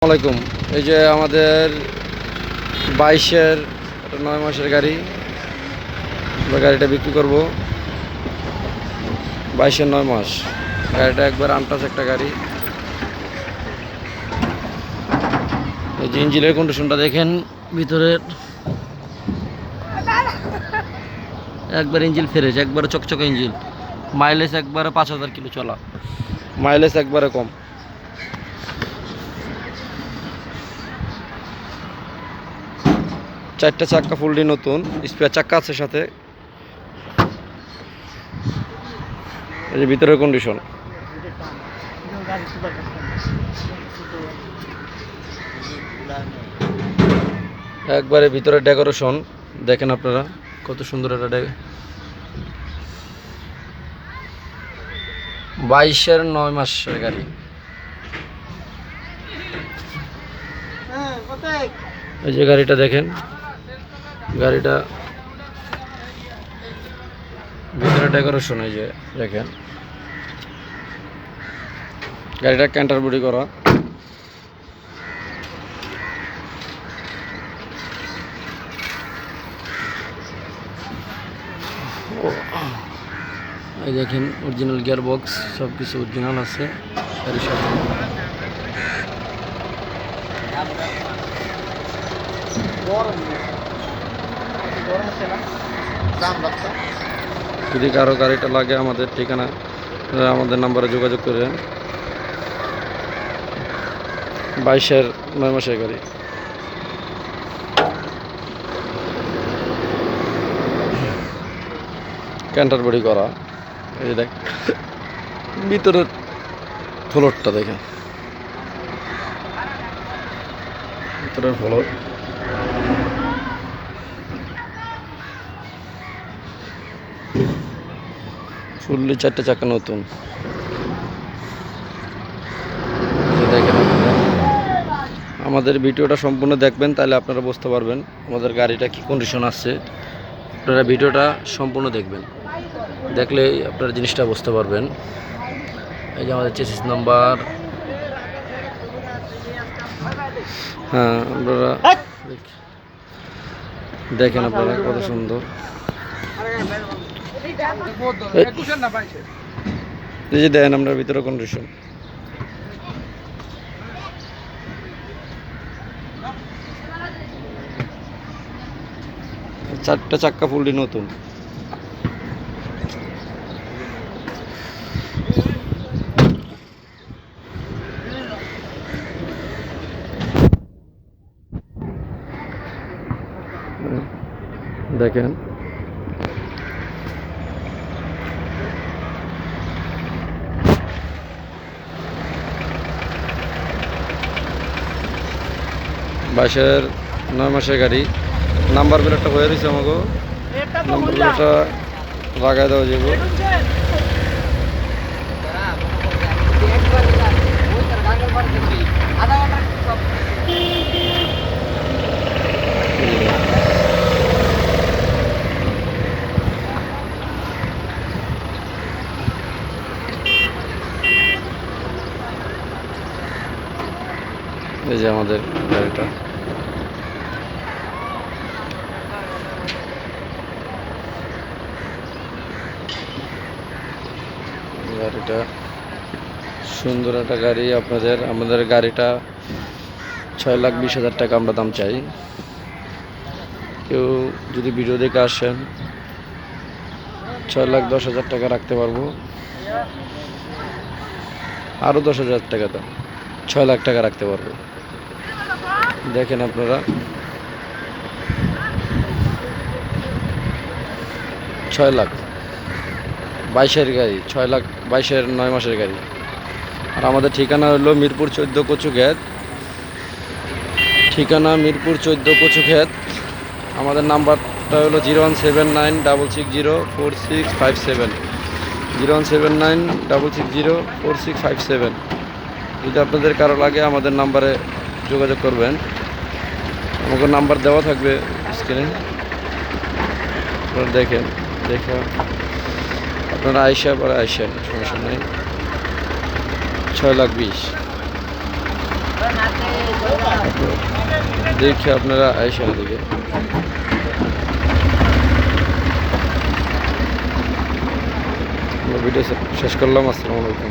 আসসালামাইকুম। এই যে আমাদের 22-এর 9 মাসের গাড়ি, আমরা গাড়িটা বিক্রি করব। 22-এর 9 মাস গাড়িটা একবার আনটাচ একটা গাড়ি। এই যে ইঞ্জিনের কন্ডিশনটা দেখেন, ভিতরের একবার ইঞ্জিন ফ্রেশ, একবারে চকচকে ইঞ্জিন। মাইলেজ একবারে 5000 কিলো চলা, মাইলেজ একবারে কম। চারটা চাক্কা ফুললি নতুন, স্পেয়ার চাক্কা আছে সাথে। এই যে ভিতরের কন্ডিশন, একবারে ভিতরের ডেকোরেশন দেখেন আপনারা, কত সুন্দর একটা 22-এর 9 মাসের গাড়ি। এই যে গাড়িটা দেখেন, গাড়িটা ভিতরে ডেকোরেশন, এই যে দেখেন গাড়িটা ক্যান্টার বডি করা। এই দেখেন অরিজিনাল গিয়ার বক্স, সব কিছু অরিজিনাল আছে গাড়ির সাথে। যদি কারো গাড়িটা লাগে, আমাদের ঠিকানা, আমাদের নাম্বারে যোগাযোগ করেন। 22-এর 9 মাসের গাড়ি। ক্যান্টার বডি করা। এই দেখ ভিতরের ফ্লোরটা দেখেন, ভিতরের ফ্লোর ফুললি, চারটে চাকা নতুন। দেখেন আপনারা আমাদের ভিডিওটা সম্পূর্ণ দেখবেন, তাহলে আপনারা বুঝতে পারবেন আমাদের গাড়িটা কি কন্ডিশন আছে। আপনারা ভিডিওটা সম্পূর্ণ দেখবেন, দেখলেই আপনারা জিনিসটা বুঝতে পারবেন। এই যে আমাদের চেসিস নাম্বার, হ্যাঁ আপনারা দেখেন, আপনারা কত সুন্দর। এই যে দেখেন আপনার ভিতরে কন্ডিশন, চারটা চাক্কা ফুললি নতুন। দেখেন বাইশের 9 মাসের গাড়ি। নাম্বার প্লেটটা হয়ে রয়েছে আমাকে, নাম্বার প্লেটটা লাগাই দেওয়া যাবে। এই যে আমাদের গাড়িটা, গাড়িটা সুন্দর একটা গাড়ি। আমাদের গাড়িটা 6,20,000 টাকা আমরা দাম চাই। কেউ যদি ভিডিও দেখে আসেন, 6,10,000 টাকা রাখতে পারবো, আরও 10,000 টাকা দাম, 6 লাখ টাকা রাখতে পারবো। দেখেন আপনারা 6 লাখ 22-এর গাড়ি, 6 লাখ 22-এর 9 মাসের গাড়ি। আর আমাদের ঠিকানা হলো মিরপুর 14 কচুক্ষেত, ঠিকানা মিরপুর 14 কচুক্ষেত। আমাদের নাম্বারটা হলো 01796604657, 01796604657। যদি আপনাদের কারো লাগে, আমাদের নাম্বারে যোগাযোগ করবেন। আমাকে নাম্বার দেওয়া থাকবে স্ক্রিনে, আপনারা দেখেন, দেখে আপনারা আইসা পরে আইসেন, সমস্যা নেই। 6,20,000। দেখে আপনারা আইসেন এদিকে। ভিডিও শেষ করলাম। আসসালামু আলাইকুম।